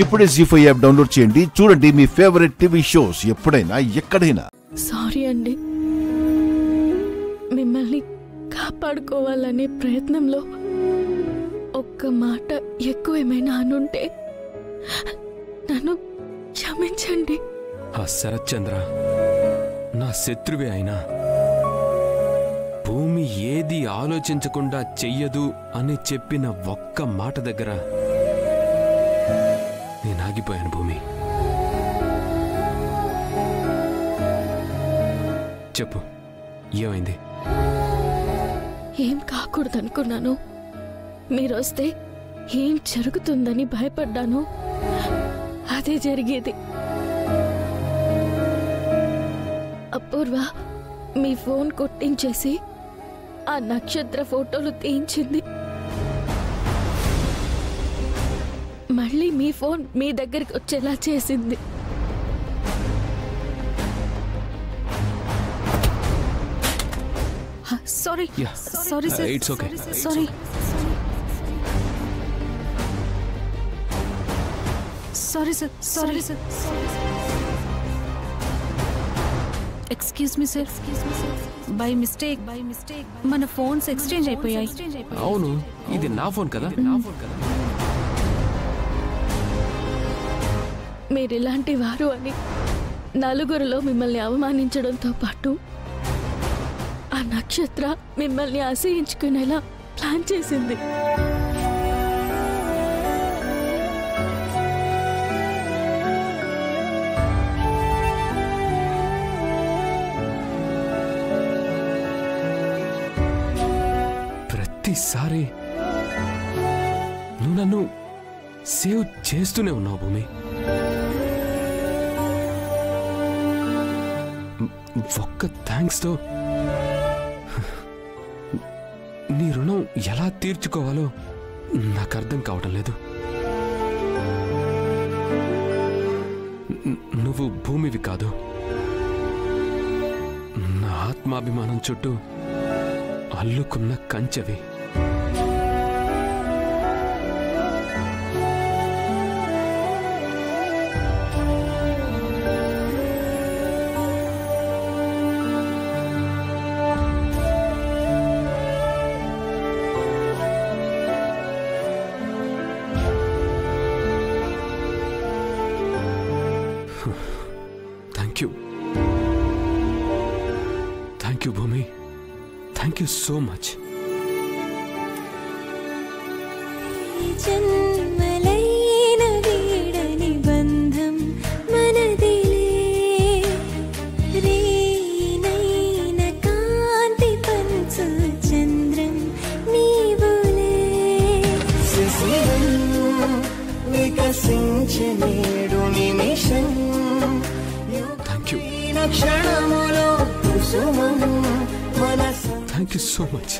ఇప్పుడే జీ5 app download చేయండి. చూడండి మీ ఫేవరెట్ టీవీ షోస్ ఎప్పుడైనా ఎక్కడైనా. సారీ అండి, మిమ్మల్ని కాపాడుకోవాలనే ప్రయత్నంలో ఒక్క మాట ఎక్కువ ఏమైనా అనుంటే నన్ను క్షమించండి. ఆ శరత్ చంద్ర నా శత్రువే అయినా భూమి ఏది ఆలోచించకుండా చెయ్యదు అని చెప్పిన ఒక్క మాట దగ్గర నేను ఆగిపోయాను. భూమి చెప్పు, ఏమైంది? ఏం కాకూడదనుకున్నాను, మీరొస్తే ఏం జరుగుతుందని భయపడ్డాను. అదే జరిగేది. అపూర్వ మీ ఫోన్ కొట్టించేసి ఆ నక్షత్ర ఫోటోలు తీయించింది. మళ్ళీ మీ ఫోన్ మీ దగ్గరికి వచ్చేలా చేసింది. Sorry sorry sir, it's okay. Sorry sorry sir, sorry sir, excuse me sir, by mistake మన ఫోన్స్ ఎక్స్చేంజ్ అయిపోయాయి. అవును, ఇది నా ఫోన్ కదా. మీరిలాంటి వారు అని నలుగురిలో మిమ్మల్ని అవమానించడంతో పాటు ఆ నక్షత్ర మిమ్మల్ని అసహించుకునేలా ప్లాన్ చేసింది. ప్రతిసారి నువ్వు నన్ను సేవ్ చేస్తూనే ఉన్నావు భూమి. ఒక్క థ్యాంక్స్తో నీ రుణం ఎలా తీర్చుకోవాలో నాకు అర్థం కావటం లేదు. నువ్వు భూమివి కాదు, నా ఆత్మాభిమానం చుట్టూ అల్లుకున్న కంచెవి. Thank you, Bhumi. Thank you so much. Thank you. Thank you so much.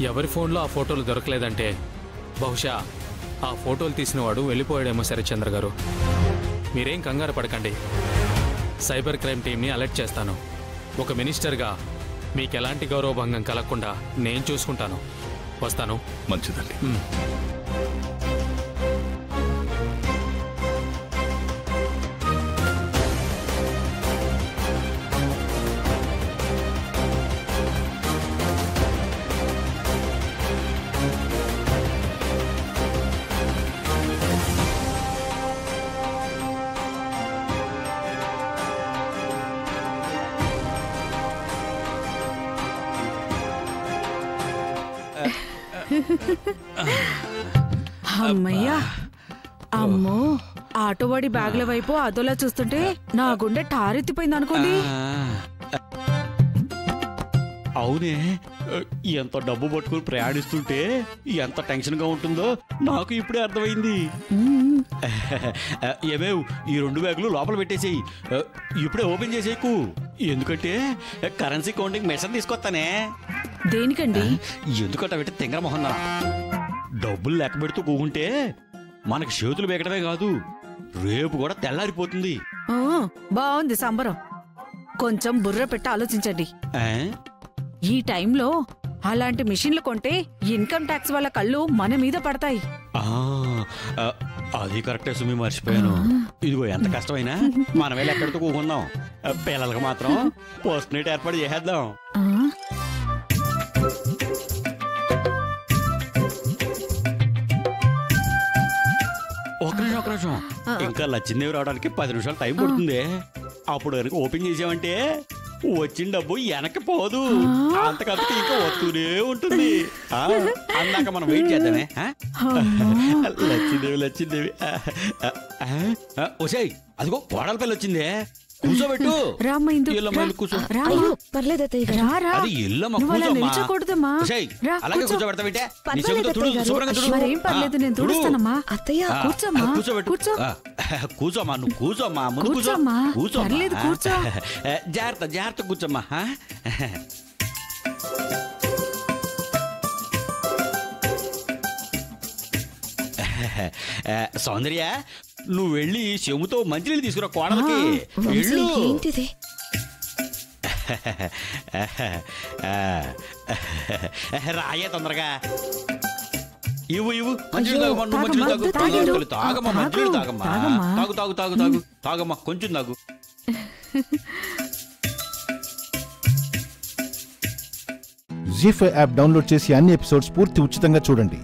ఎవరి ఫోన్లో ఆ ఫోటోలు దొరకలేదంటే బహుశా ఆ ఫోటోలు తీసినవాడు వెళ్ళిపోయాడేమో శరత్చంద్ర గారు. మీరేం కంగారు పడకండి. సైబర్ క్రైమ్ టీంని అలర్ట్ చేస్తాను. ఒక మినిస్టర్గా మీకు ఎలాంటి గౌరవభంగం కలగకుండా నేను చూసుకుంటాను. వస్తాను. మంచిదండి. అమ్మయ్యా. అమ్మో, ఆటోవాడి బ్యాగ్ల వైపు అదోలా చూస్తుంటే నా గుండె టారెత్తిపోయింది అనుకోండి. అవునే, ఎంత డబ్బు పట్టుకుని ప్రయాణిస్తుంటే ఎంత టెన్షన్ గా ఉంటుందో నాకు ఇప్పుడే అర్థమైంది. ఏమేవ్, ఈ 2 బ్యాగులు లోపల పెట్టేసేయి. ఇప్పుడే ఓపెన్ చేసేయకు, ఎందుకంటే కరెన్సీ కౌంటింగ్ మెషిన్ తీసుకొస్తానే. దేనికండి? ఎందుకంటే పెట్టి తెంగర మొహన్ డబ్బులు లెక్క పెడుతూ కూకుంటే మనకు చేతులు బెగడమే కాదు, రేపు కూడా తెల్లారిపోతుంది. బాగుంది సంబరం. కొంచెం బుర్ర పెట్టి ఆలోచించండి. ఈ టైంలో అలాంటి మిషన్లు కొంటే ఇన్కమ్ ట్యాక్స్ వాళ్ళ కళ్ళు మన మీద పడతాయి. అది కరెక్టే సుమి, మర్చిపోయాను. ఇదిగో ఎంత కష్టమైనా మనమే లెక్కడితో కూకుందాం. పిల్లలకు మాత్రం పోస్ట్ నైట్ ఏర్పాటు చేసేద్దాం. ఒక నిమిషం, ఇంకా లచ్చిందేవి రావడానికి 10 నిమిషాలు టైం పడుతుంది. అప్పుడు కనుక ఓపెన్ చేసామంటే వచ్చిన డబ్బు వెనక్కి పోదు, అంతకంతకి ఇంకా వస్తూనే ఉంటుంది. అందాక మనం వెయిట్ చేద్దామే. లచ్చిందేవి ఓసాయి, అదిగో కోడల పిల్ల వచ్చిందే, కూర్చోబెట్టు. అలాగే కూర్చోబెడతావిటే, కూర్చోమ్మా, నువ్వు కూర్చోమ్మా, ముందు కూర్చో. జాగ్రత్త కూర్చోమ్మా. సౌందర్య, నువ్వు వెళ్ళి చెముతో మంచినీళ్ళు తీసుకురా కోడలకి. ఏంటిది? రాయే తొందరగా. ఇవ్వు మంచినీళ్ళు తాగమ్మా. మంచినీళ్ళు తాగమ్మా, కొంచెం తాగు. జీ5 యాప్ డౌన్లోడ్ చేసి అన్ని ఎపిసోడ్స్ పూర్తి ఉచితంగా చూడండి.